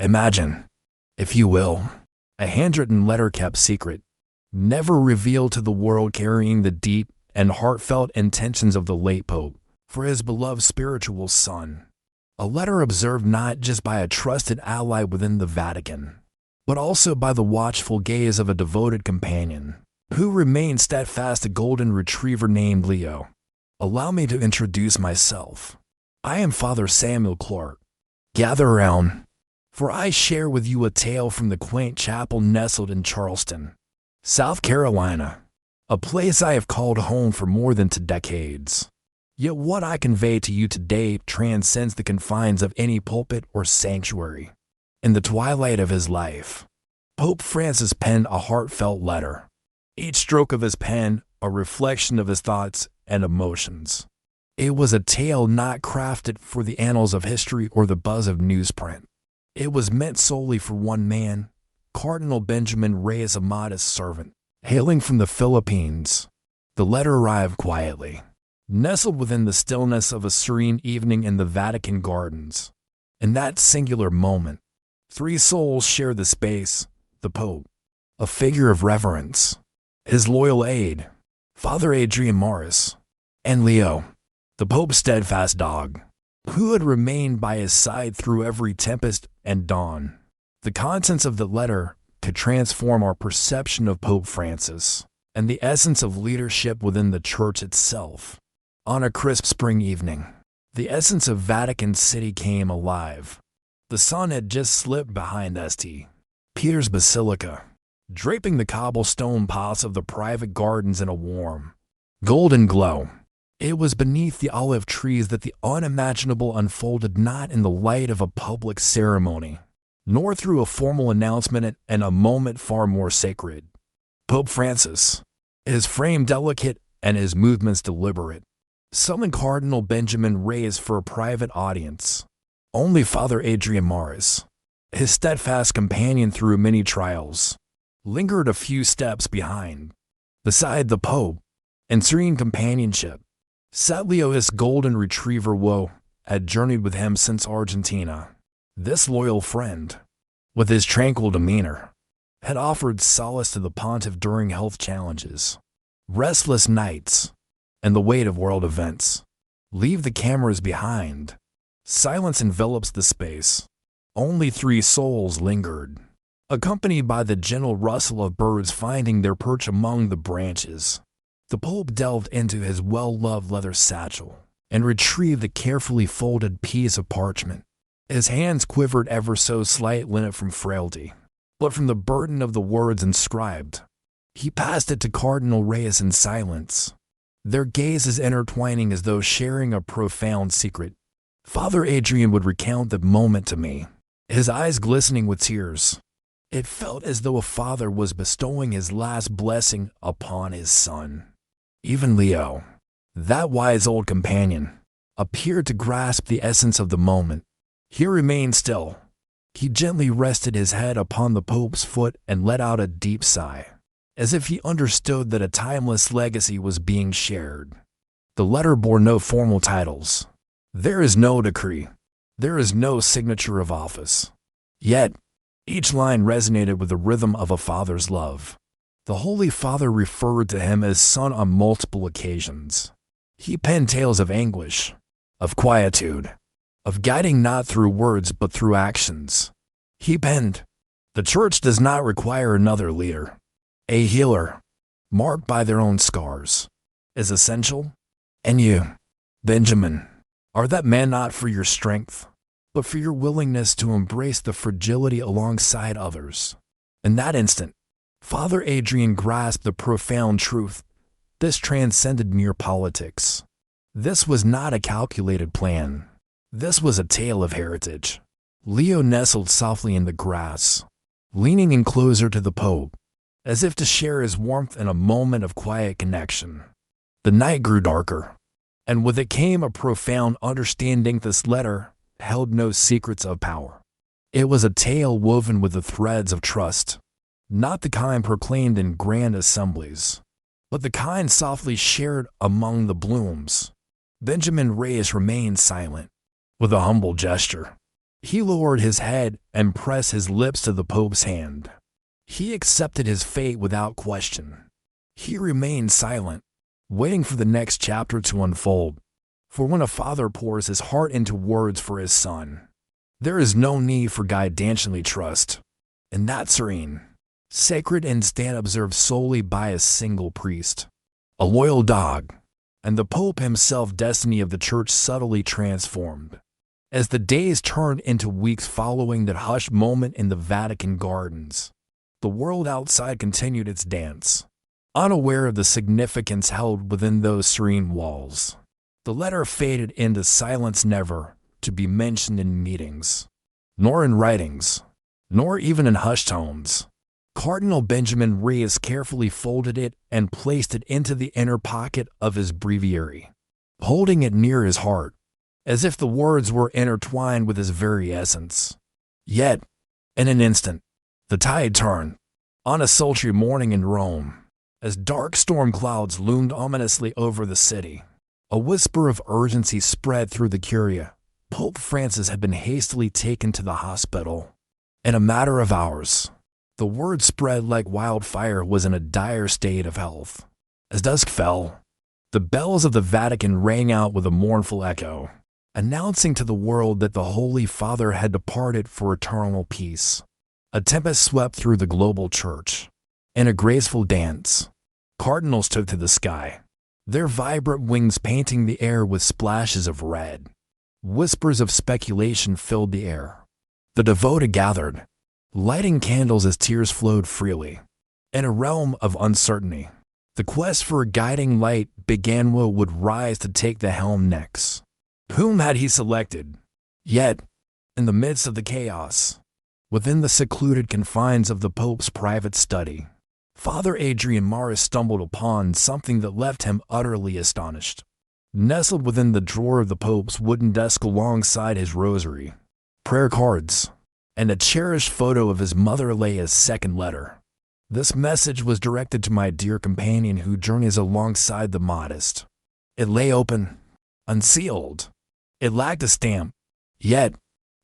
Imagine, if you will, a handwritten letter kept secret, never revealed to the world, carrying the deep and heartfelt intentions of the late Pope for his beloved spiritual son. A letter observed not just by a trusted ally within the Vatican, but also by the watchful gaze of a devoted companion who remained steadfast, a golden retriever named Leo. Allow me to introduce myself. I am Father Samuel Clark. Gather around, for I share with you a tale from the quaint chapel nestled in Charleston, South Carolina, a place I have called home for more than 2 decades. Yet what I convey to you today transcends the confines of any pulpit or sanctuary. In the twilight of his life, Pope Francis penned a heartfelt letter, each stroke of his pen a reflection of his thoughts and emotions. It was a tale not crafted for the annals of history or the buzz of newsprint. It was meant solely for one man, Cardinal Benjamin Reyes, a modest servant, hailing from the Philippines. The letter arrived quietly, nestled within the stillness of a serene evening in the Vatican gardens. In that singular moment, 3 souls shared the space: the Pope, a figure of reverence, his loyal aide, Father Adrian Morris, and Leo, the Pope's steadfast dog, who had remained by his side through every tempest and dawn. The contents of the letter could transform our perception of Pope Francis and the essence of leadership within the Church itself. On a crisp spring evening, the essence of Vatican City came alive. The sun had just slipped behind St. Peter's Basilica, draping the cobblestone paths of the private gardens in a warm, golden glow. It was beneath the olive trees that the unimaginable unfolded, not in the light of a public ceremony, nor through a formal announcement, and a moment far more sacred. Pope Francis, his frame delicate and his movements deliberate, summoned Cardinal Benjamin Reyes for a private audience. Only Father Adrian Morris, his steadfast companion through many trials, lingered a few steps behind. Beside the Pope, in serene companionship, sat Leo, his golden retriever, who had journeyed with him since Argentina. This loyal friend, with his tranquil demeanor, had offered solace to the pontiff during health challenges, restless nights, and the weight of world events. Leave the cameras behind. Silence envelops the space. Only 3 souls lingered, accompanied by the gentle rustle of birds finding their perch among the branches. The Pope delved into his well-loved leather satchel and retrieved the carefully folded piece of parchment. His hands quivered ever so slightly, not from frailty, but from the burden of the words inscribed. He passed it to Cardinal Reyes in silence, their gazes intertwining as though sharing a profound secret. Father Adrian would recount the moment to me, his eyes glistening with tears. It felt as though a father was bestowing his last blessing upon his son. Even Leo, that wise old companion, appeared to grasp the essence of the moment. He remained still. He gently rested his head upon the Pope's foot and let out a deep sigh, as if he understood that a timeless legacy was being shared. The letter bore no formal titles. There is no decree. There is no signature of office. Yet, each line resonated with the rhythm of a father's love. The Holy Father referred to him as son on multiple occasions. He penned tales of anguish, of quietude, of guiding not through words but through actions. He penned, "The Church does not require another leader. A healer, marked by their own scars, is essential. And you, Benjamin, are that man not for your strength, but for your willingness to embrace the fragility alongside others." In that instant, Father Adrian grasped the profound truth. This transcended mere politics. This was not a calculated plan. This was a tale of heritage. Leo nestled softly in the grass, leaning in closer to the Pope, as if to share his warmth in a moment of quiet connection. The night grew darker, and with it came a profound understanding. This letter held no secrets of power. It was a tale woven with the threads of trust, not the kind proclaimed in grand assemblies, but the kind softly shared among the blooms. Benjamin Reyes remained silent. With a humble gesture, He lowered his head and pressed his lips to the Pope's hand. He accepted his fate without question. He remained silent, waiting for the next chapter to unfold. For when a father pours his heart into words for his son, there is no need for guidentially trust. In that serene, sacred instant observed solely by a single priest, a loyal dog, and the Pope himself, destiny of the Church subtly transformed. As the days turned into weeks following that hushed moment in the Vatican gardens, the world outside continued its dance, unaware of the significance held within those serene walls. The letter faded into silence, never to be mentioned in meetings, nor in writings, nor even in hushed tones. Cardinal Benjamin Reyes carefully folded it and placed it into the inner pocket of his breviary, holding it near his heart, as if the words were intertwined with his very essence. Yet, in an instant, the tide turned. On a sultry morning in Rome, as dark storm clouds loomed ominously over the city, a whisper of urgency spread through the Curia. Pope Francis had been hastily taken to the hospital. In a matter of hours, the word spread like wildfire, was in a dire state of health. As dusk fell, the bells of the Vatican rang out with a mournful echo, announcing to the world that the Holy Father had departed for eternal peace. A tempest swept through the global church. In a graceful dance, cardinals took to the sky, their vibrant wings painting the air with splashes of red. Whispers of speculation filled the air. The devoted gathered, lighting candles as tears flowed freely. In a realm of uncertainty, the quest for a guiding light began. Who would rise to take the helm next? Whom had he selected? Yet, in the midst of the chaos, within the secluded confines of the Pope's private study, Father Adrian Maris stumbled upon something that left him utterly astonished. Nestled within the drawer of the Pope's wooden desk alongside his rosary, prayer cards, and a cherished photo of his mother lay a second letter. This message was directed to my dear companion who journeys alongside the modest. It lay open, unsealed. It lacked a stamp, yet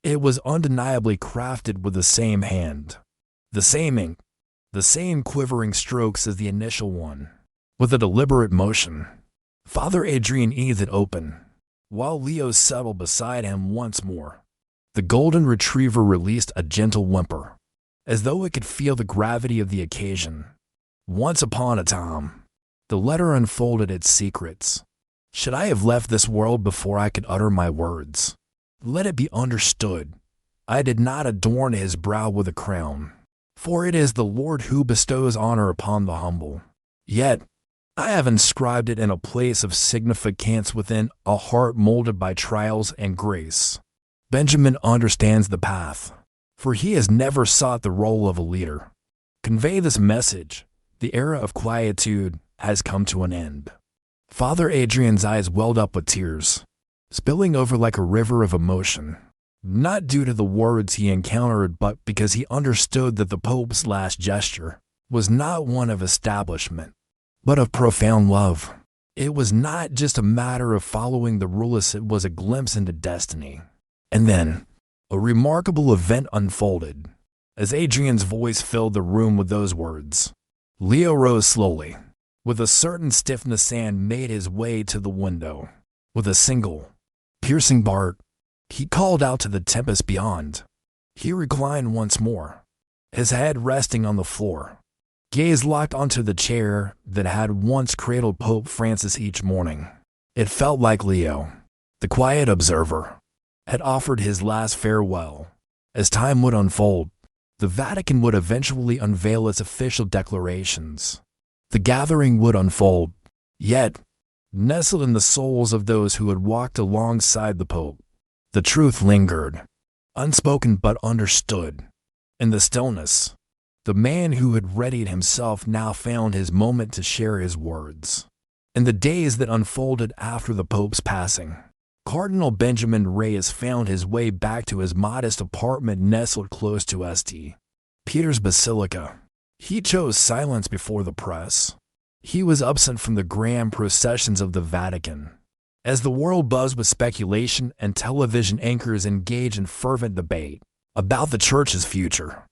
it was undeniably crafted with the same hand, the same ink, the same quivering strokes as the initial one. With a deliberate motion, Father Adrian eased it open, while Leo settled beside him once more. The golden retriever released a gentle whimper, as though it could feel the gravity of the occasion. Once upon a time, the letter unfolded its secrets. Should I have left this world before I could utter my words? Let it be understood, I did not adorn his brow with a crown, for it is the Lord who bestows honor upon the humble. Yet, I have inscribed it in a place of significance within a heart molded by trials and grace. Benjamin understands the path, for he has never sought the role of a leader. Convey this message: the era of quietude has come to an end. Father Adrian's eyes welled up with tears, spilling over like a river of emotion, not due to the words he encountered, but because he understood that the Pope's last gesture was not one of establishment, but of profound love. It was not just a matter of following the rules, it was a glimpse into destiny. And then, a remarkable event unfolded. As Adrian's voice filled the room with those words, Leo rose slowly, with a certain stiffness, and made his way to the window. With a single, piercing bark, he called out to the tempest beyond. He reclined once more, his head resting on the floor, gaze locked onto the chair that had once cradled Pope Francis each morning. It felt like Leo, the quiet observer, had offered his last farewell. As time would unfold, the Vatican would eventually unveil its official declarations. The gathering would unfold, yet, nestled in the souls of those who had walked alongside the Pope, the truth lingered, unspoken but understood. In the stillness, the man who had readied himself now found his moment to share his words. In the days that unfolded after the Pope's passing, Cardinal Benjamin Reyes found his way back to his modest apartment nestled close to St. Peter's Basilica. He chose silence before the press. He was absent from the grand processions of the Vatican, As the world buzzed with speculation and television anchors engaged in fervent debate about the church's future,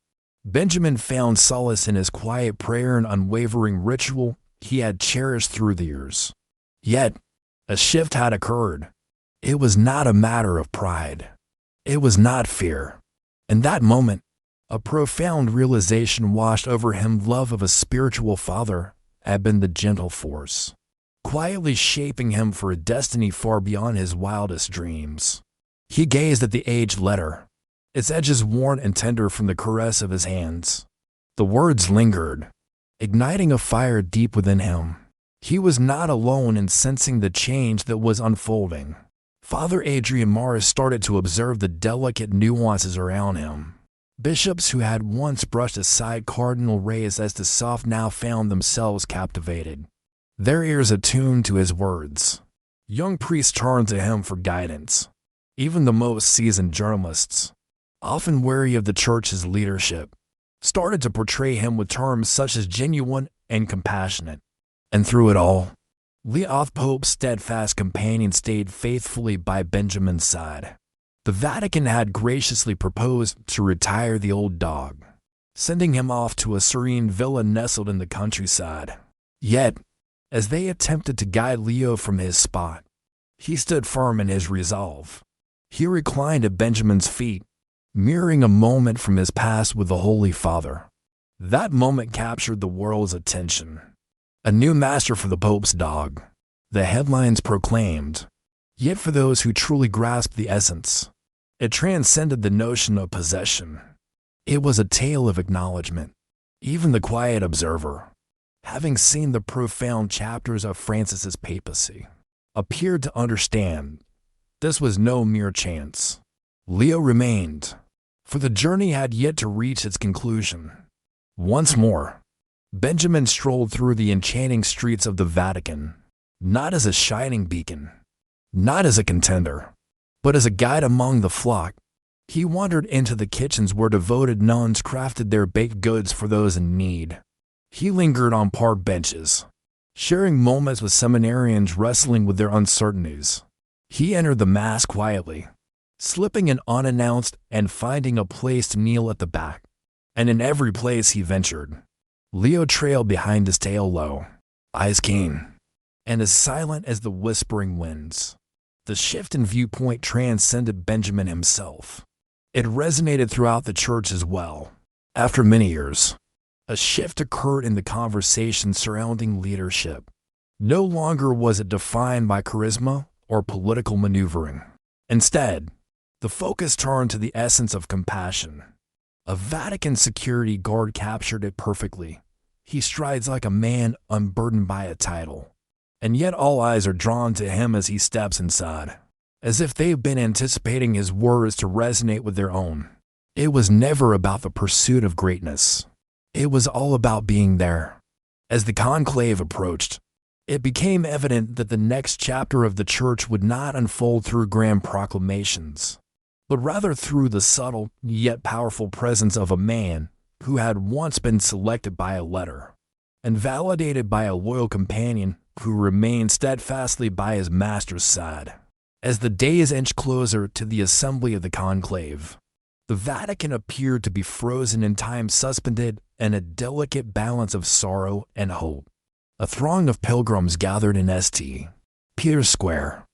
Benjamin found solace in his quiet prayer and unwavering ritual he had cherished through the years. Yet, a shift had occurred. It was not a matter of pride. It was not fear. In that moment, a profound realization washed over him. Love of a spiritual father had been the gentle force, quietly shaping him for a destiny far beyond his wildest dreams. He gazed at the aged letter, its edges worn and tender from the caress of his hands. The words lingered, igniting a fire deep within him. He was not alone in sensing the change that was unfolding. Father Adrian Morris started to observe the delicate nuances around him. Bishops who had once brushed aside Cardinal Reyes as the soft now found themselves captivated, their ears attuned to his words. Young priests turned to him for guidance. Even the most seasoned journalists, often wary of the church's leadership, started to portray him with terms such as genuine and compassionate. And through it all, Leo Pope's steadfast companion stayed faithfully by Benjamin's side. The Vatican had graciously proposed to retire the old dog, sending him off to a serene villa nestled in the countryside. Yet, as they attempted to guide Leo from his spot, he stood firm in his resolve. He reclined at Benjamin's feet, mirroring a moment from his past with the Holy Father. That moment captured the world's attention. A new master for the Pope's dog, the headlines proclaimed. Yet for those who truly grasped the essence, it transcended the notion of possession. It was a tale of acknowledgement. Even the quiet observer, having seen the profound chapters of Francis's papacy, appeared to understand this was no mere chance. Leo remained, for the journey had yet to reach its conclusion. Once more, Benjamin strolled through the enchanting streets of the Vatican, not as a shining beacon, not as a contender, but as a guide among the flock. He wandered into the kitchens where devoted nuns crafted their baked goods for those in need. He lingered on park benches, sharing moments with seminarians wrestling with their uncertainties. He entered the Mass quietly, slipping in unannounced and finding a place to kneel at the back. And in every place he ventured, Leo trailed behind his tail low, eyes keen, and as silent as the whispering winds. The shift in viewpoint transcended Benjamin himself. It resonated throughout the church as well. After many years, a shift occurred in the conversation surrounding leadership. No longer was it defined by charisma or political maneuvering. Instead, the focus turned to the essence of compassion. A Vatican security guard captured it perfectly. He strides like a man unburdened by a title, and yet all eyes are drawn to him as he steps inside, as if they've been anticipating his words to resonate with their own. It was never about the pursuit of greatness. It was all about being there. As the conclave approached, it became evident that the next chapter of the church would not unfold through grand proclamations, but rather through the subtle yet powerful presence of a man who had once been selected by a letter and validated by a loyal companion who remained steadfastly by his master's side. As the days inched closer to the assembly of the conclave, the Vatican appeared to be frozen in time, suspended in a delicate balance of sorrow and hope. A throng of pilgrims gathered in St. Peter's Square,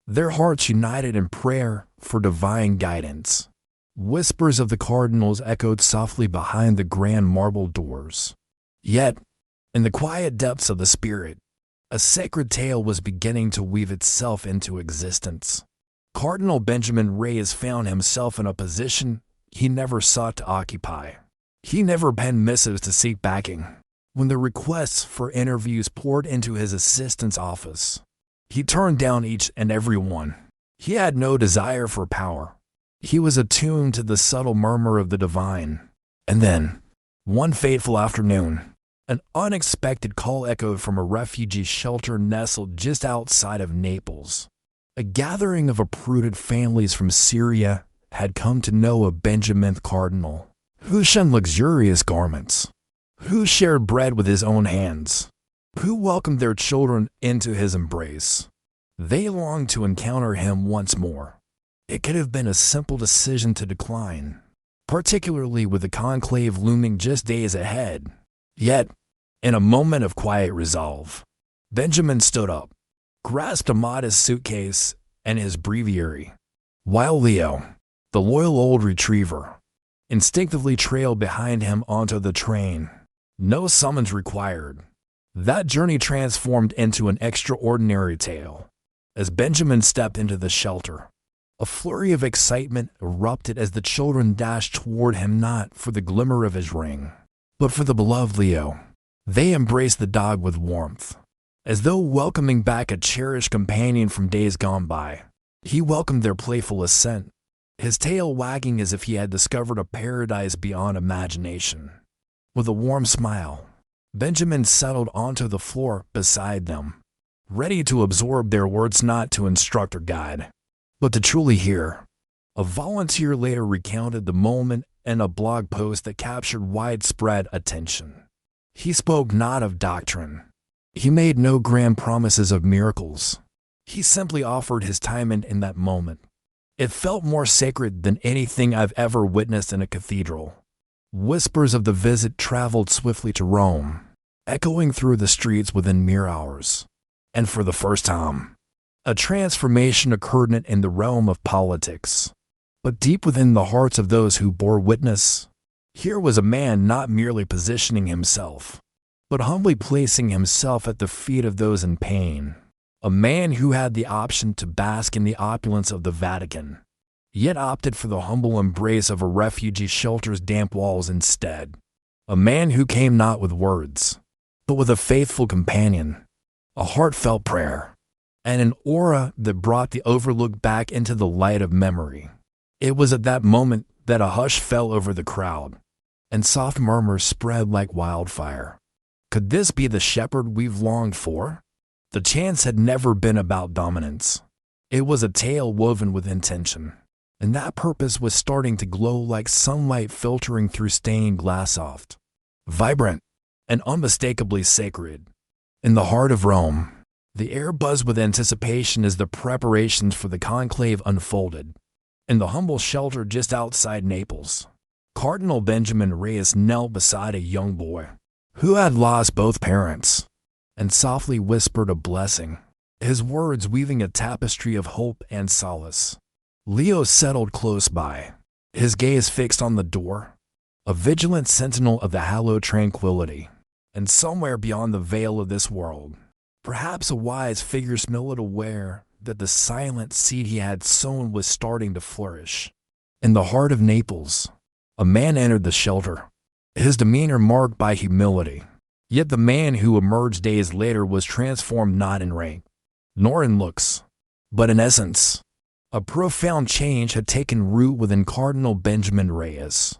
their hearts united in prayer for divine guidance. Whispers of the cardinals echoed softly behind the grand marble doors. Yet, in the quiet depths of the spirit, a sacred tale was beginning to weave itself into existence. Cardinal Benjamin Reyes found himself in a position he never sought to occupy. He never penned missives to seek backing. When the requests for interviews poured into his assistant's office, he turned down each and every one. He had no desire for power. He was attuned to the subtle murmur of the divine. And then, one fateful afternoon, an unexpected call echoed from a refugee shelter nestled just outside of Naples. A gathering of uprooted families from Syria had come to know a Benjamin Cardinal, who shunned luxurious garments, who shared bread with his own hands, who welcomed their children into his embrace. They longed to encounter him once more. It could have been a simple decision to decline, particularly with the conclave looming just days ahead. Yet, in a moment of quiet resolve, Benjamin stood up, grasped a modest suitcase and his breviary, while Leo, the loyal old retriever, instinctively trailed behind him onto the train. No summons required. That journey transformed into an extraordinary tale. As Benjamin stepped into the shelter, a flurry of excitement erupted as the children dashed toward him, not for the glimmer of his ring, but for the beloved Leo. They embraced the dog with warmth, as though welcoming back a cherished companion from days gone by. He welcomed their playful ascent, his tail wagging as if he had discovered a paradise beyond imagination. With a warm smile, Benjamin settled onto the floor beside them, ready to absorb their words, not to instruct or guide, but to truly hear. A volunteer later recounted the moment in a blog post that captured widespread attention. He spoke not of doctrine. He made no grand promises of miracles. He simply offered his time in that moment. It felt more sacred than anything I've ever witnessed in a cathedral. Whispers of the visit traveled swiftly to Rome, echoing through the streets within mere hours. And for the first time, a transformation occurred in the realm of politics. But deep within the hearts of those who bore witness, here was a man not merely positioning himself, but humbly placing himself at the feet of those in pain. A man who had the option to bask in the opulence of the Vatican, yet opted for the humble embrace of a refugee shelter's damp walls instead. A man who came not with words, but with a faithful companion, a heartfelt prayer, and an aura that brought the overlooked back into the light of memory. It was at that moment that a hush fell over the crowd, and soft murmurs spread like wildfire. Could this be the shepherd we've longed for? The chance had never been about dominance. It was a tale woven with intention, and that purpose was starting to glow like sunlight filtering through stained glass, soft, vibrant, and unmistakably sacred. In the heart of Rome, the air buzzed with anticipation as the preparations for the conclave unfolded. In the humble shelter just outside Naples, Cardinal Benjamin Reyes knelt beside a young boy who had lost both parents, and softly whispered a blessing, his words weaving a tapestry of hope and solace. Leo settled close by, his gaze fixed on the door, a vigilant sentinel of the hallowed tranquility. And somewhere beyond the veil of this world, perhaps a wise figure smiled, aware that the silent seed he had sown was starting to flourish. In the heart of Naples, a man entered the shelter, his demeanor marked by humility. Yet the man who emerged days later was transformed not in rank, nor in looks, but in essence. A profound change had taken root within Cardinal Benjamin Reyes.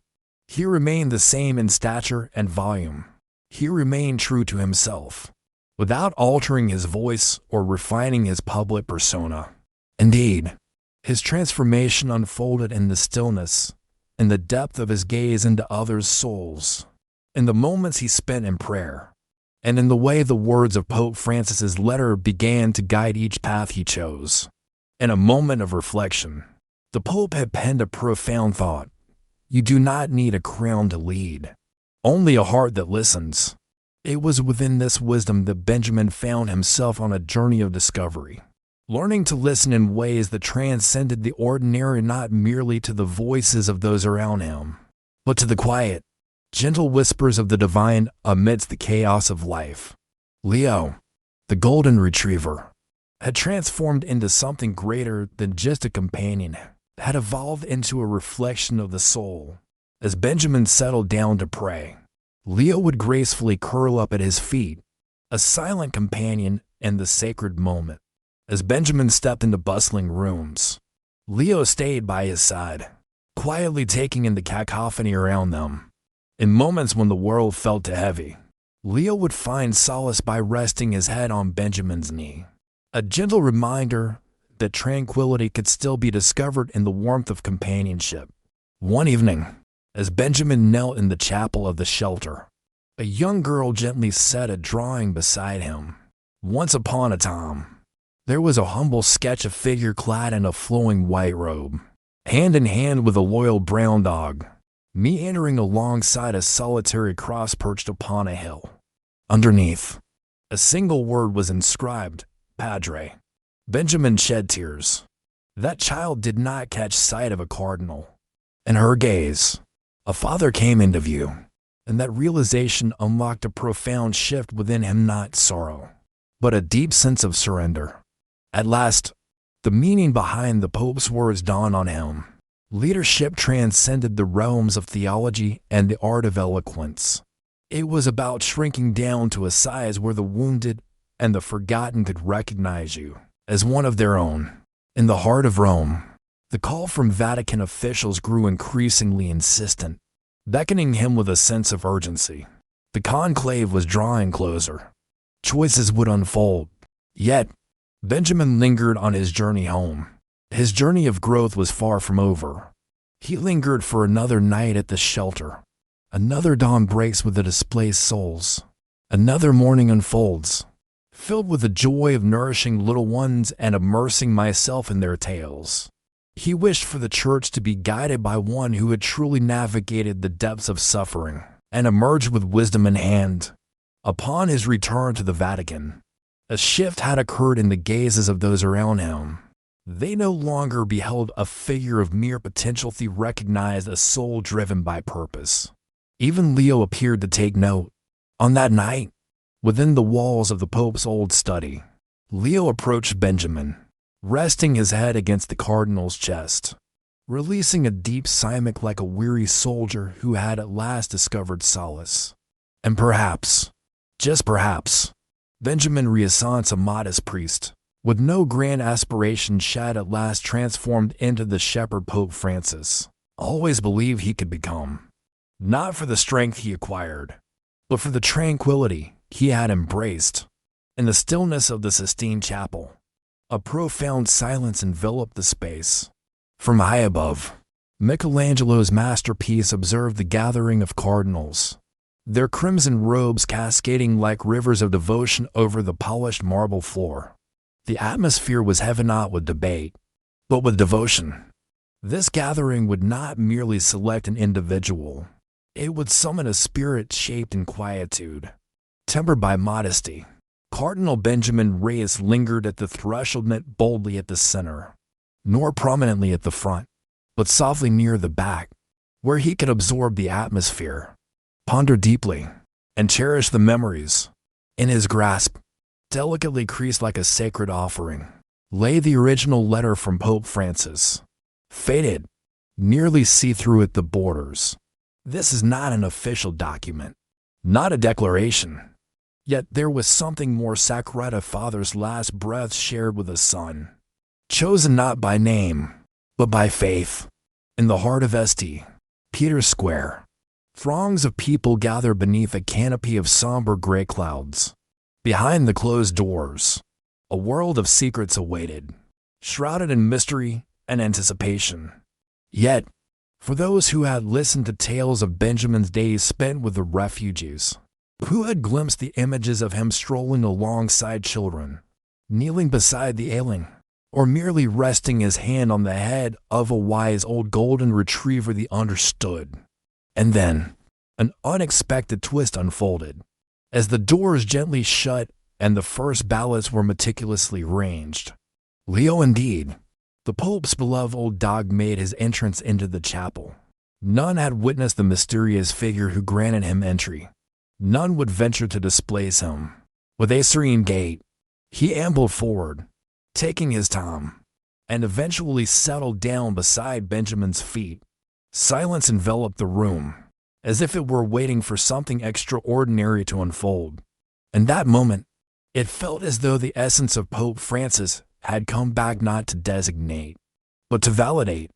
He remained the same in stature and volume. He remained true to himself, without altering his voice or refining his public persona. Indeed, his transformation unfolded in the stillness, in the depth of his gaze into others' souls, in the moments he spent in prayer, and in the way the words of Pope Francis's letter began to guide each path he chose. In a moment of reflection, the Pope had penned a profound thought. You do not need a crown to lead, only a heart that listens. It was within this wisdom that Benjamin found himself on a journey of discovery, learning to listen in ways that transcended the ordinary, not merely to the voices of those around him, but to the quiet, gentle whispers of the divine amidst the chaos of life. Leo, the golden retriever, had transformed into something greater than just a companion, had evolved into a reflection of the soul. As Benjamin settled down to pray, Leo would gracefully curl up at his feet, a silent companion in the sacred moment. As Benjamin stepped into bustling rooms, Leo stayed by his side, quietly taking in the cacophony around them. In moments when the world felt too heavy, Leo would find solace by resting his head on Benjamin's knee, a gentle reminder that tranquility could still be discovered in the warmth of companionship. One evening, as Benjamin knelt in the chapel of the shelter, a young girl gently set a drawing beside him. Once upon a time, There was a humble sketch of figure clad in a flowing white robe, hand in hand with a loyal brown dog, meandering alongside a solitary cross perched upon a hill. Underneath, a single word was inscribed, Padre. Benjamin shed tears. That child did not catch sight of a cardinal. In her gaze, a father came into view, and that realization unlocked a profound shift within him, not sorrow, but a deep sense of surrender. At last, the meaning behind the Pope's words dawned on him. Leadership transcended the realms of theology and the art of eloquence. It was about shrinking down to a size where the wounded and the forgotten could recognize you as one of their own. In the heart of Rome, the call from Vatican officials grew increasingly insistent, beckoning him with a sense of urgency. The conclave was drawing closer. Choices would unfold. Yet, Benjamin lingered on his journey home. His journey of growth was far from over. He lingered for another night at the shelter. Another dawn breaks with the displaced souls. Another morning unfolds, filled with the joy of nourishing little ones and immersing myself in their tales. He wished for the church to be guided by one who had truly navigated the depths of suffering and emerged with wisdom in hand. Upon his return to the Vatican, a shift had occurred in the gazes of those around him. They no longer beheld a figure of mere potential, they recognized a soul driven by purpose. Even Leo appeared to take note. On that night, within the walls of the Pope's old study, Leo approached Benjamin, resting his head against the cardinal's chest, releasing a deep sigh like a weary soldier who had at last discovered solace. And perhaps, just perhaps, Benjamin Riasance, a modest priest, with no grand aspirations, had at last transformed into the shepherd Pope Francis always believed he could become, not for the strength he acquired, but for the tranquility he had embraced. In the stillness of the Sistine Chapel, a profound silence enveloped the space. From high above, Michelangelo's masterpiece observed the gathering of cardinals, their crimson robes cascading like rivers of devotion over the polished marble floor. The atmosphere was heavy not with debate, but with devotion. This gathering would not merely select an individual. It would summon a spirit shaped in quietude, tempered by modesty. Cardinal Benjamin Reyes lingered at the threshold, not boldly at the center, nor prominently at the front, but softly near the back, where he could absorb the atmosphere, ponder deeply, and cherish the memories. In his grasp, delicately creased like a sacred offering, lay the original letter from Pope Francis, faded, nearly see-through at the borders. This is not an official document, not a declaration. Yet there was something more sacred, a father's last breath shared with a son, chosen not by name, but by faith. In the heart of St. Peter's Square, throngs of people gather beneath a canopy of somber gray clouds. Behind the closed doors, a world of secrets awaited, shrouded in mystery and anticipation. Yet, for those who had listened to tales of Benjamin's days spent with the refugees, who had glimpsed the images of him strolling alongside children, kneeling beside the ailing, or merely resting his hand on the head of a wise old golden retriever, they understood. And then, an unexpected twist unfolded. As the doors gently shut and the first ballots were meticulously arranged, Leo, indeed, the Pope's beloved old dog, made his entrance into the chapel. None had witnessed the mysterious figure who granted him entry. None would venture to displace him. With a serene gait, he ambled forward, taking his time, and eventually settled down beside Benjamin's feet. Silence enveloped the room, as if it were waiting for something extraordinary to unfold. In that moment, it felt as though the essence of Pope Francis had come back, not to designate, but to validate,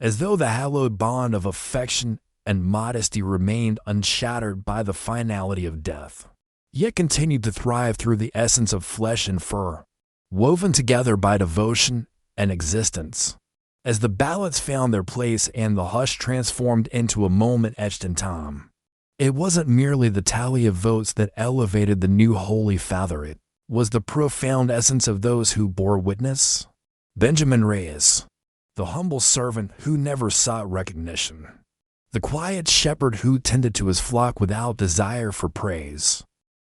as though the hallowed bond of affection and modesty remained unshattered by the finality of death, yet continued to thrive through the essence of flesh and fur, woven together by devotion and existence. As the ballots found their place and the hush transformed into a moment etched in time, it wasn't merely the tally of votes that elevated the new Holy Fatherate. was the profound essence of those who bore witness. Benjamin Reyes, the humble servant who never sought recognition, the quiet shepherd who tended to his flock without desire for praise,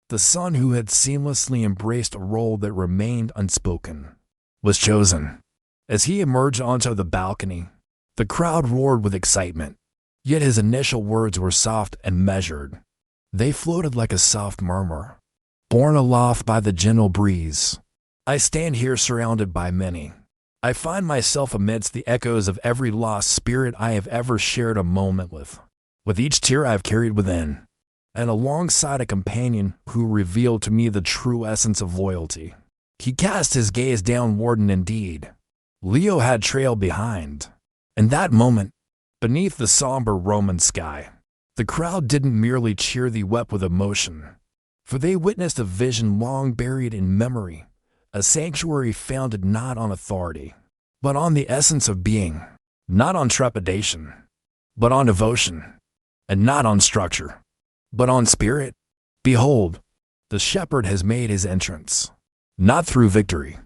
the son who had seamlessly embraced a role that remained unspoken, was chosen. As he emerged onto the balcony, the crowd roared with excitement, yet his initial words were soft and measured. They floated like a soft murmur, borne aloft by the gentle breeze. I stand here surrounded by many. I find myself amidst the echoes of every lost spirit I have ever shared a moment with each tear I have carried within, and alongside a companion who revealed to me the true essence of loyalty. He cast his gaze downward, and indeed, Leo had trailed behind. In that moment, beneath the somber Roman sky, the crowd didn't merely cheer, they wept with emotion, for they witnessed a vision long buried in memory, a sanctuary founded not on authority, but on the essence of being, not on trepidation, but on devotion, and not on structure, but on spirit. Behold, the shepherd has made his entrance, not through victory,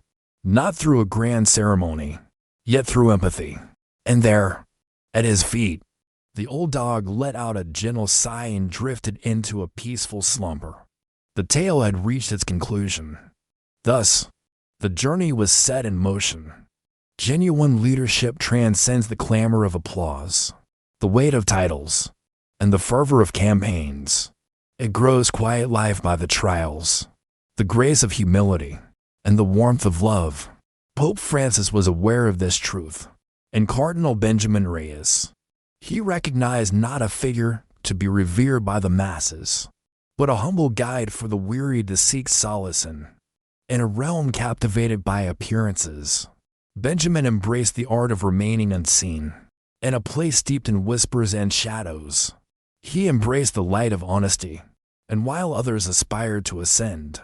not through a grand ceremony, yet through empathy. And there, at his feet, the old dog let out a gentle sigh and drifted into a peaceful slumber. The tale had reached its conclusion. Thus, the journey was set in motion. Genuine leadership transcends the clamor of applause, the weight of titles, and the fervor of campaigns. It grows quiet life by the trials, the grace of humility, and the warmth of love. Pope Francis was aware of this truth. And Cardinal Benjamin Reyes, he recognized not a figure to be revered by the masses, but a humble guide for the weary to seek solace in. In a realm captivated by appearances, Benjamin embraced the art of remaining unseen. In a place steeped in whispers and shadows, he embraced the light of honesty, and while others aspired to ascend,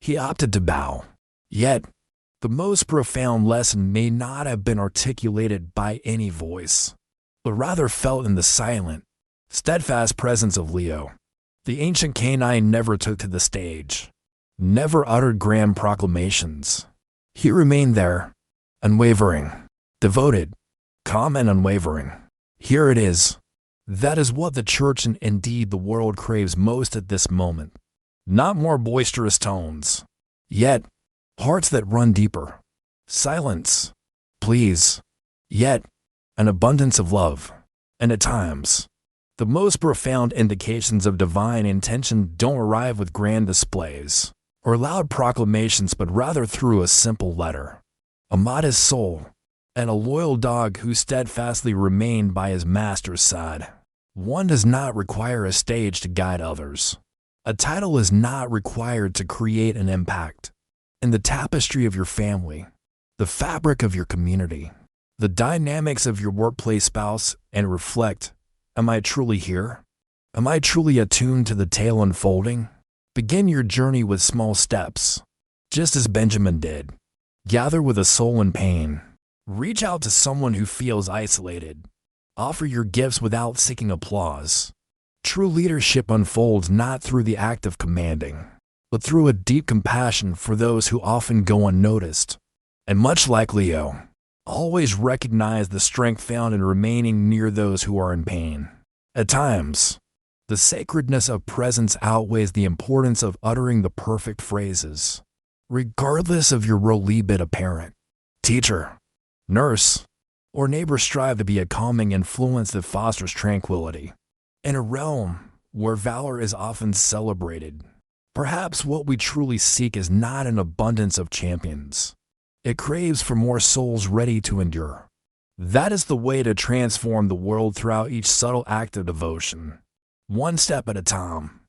he opted to bow. Yet, the most profound lesson may not have been articulated by any voice, but rather felt in the silent, steadfast presence of Leo. The ancient canine never took to the stage, never uttered grand proclamations. He remained there, unwavering, devoted, calm and unwavering. Here it is. That is what the church and indeed the world craves most at this moment. Not more boisterous tones, yet hearts that run deeper. Silence, please, yet an abundance of love. And at times, the most profound indications of divine intention don't arrive with grand displays or loud proclamations, but rather through a simple letter, a modest soul, and a loyal dog who steadfastly remained by his master's side. One does not require a stage to guide others. A title is not required to create an impact. In the tapestry of your family, the fabric of your community, the dynamics of your workplace spouse, and reflect, am I truly here? Am I truly attuned to the tale unfolding? Begin your journey with small steps, just as Benjamin did. Gather with a soul in pain. Reach out to someone who feels isolated. Offer your gifts without seeking applause. True leadership unfolds not through the act of commanding, but through a deep compassion for those who often go unnoticed. And much like Leo, always recognize the strength found in remaining near those who are in pain. At times, the sacredness of presence outweighs the importance of uttering the perfect phrases. Regardless of your role, be it a parent, teacher, nurse, or neighbor, strive to be a calming influence that fosters tranquility. In a realm where valor is often celebrated, perhaps what we truly seek is not an abundance of champions. It craves for more souls ready to endure. That is the way to transform the world throughout each subtle act of devotion, one step at a time.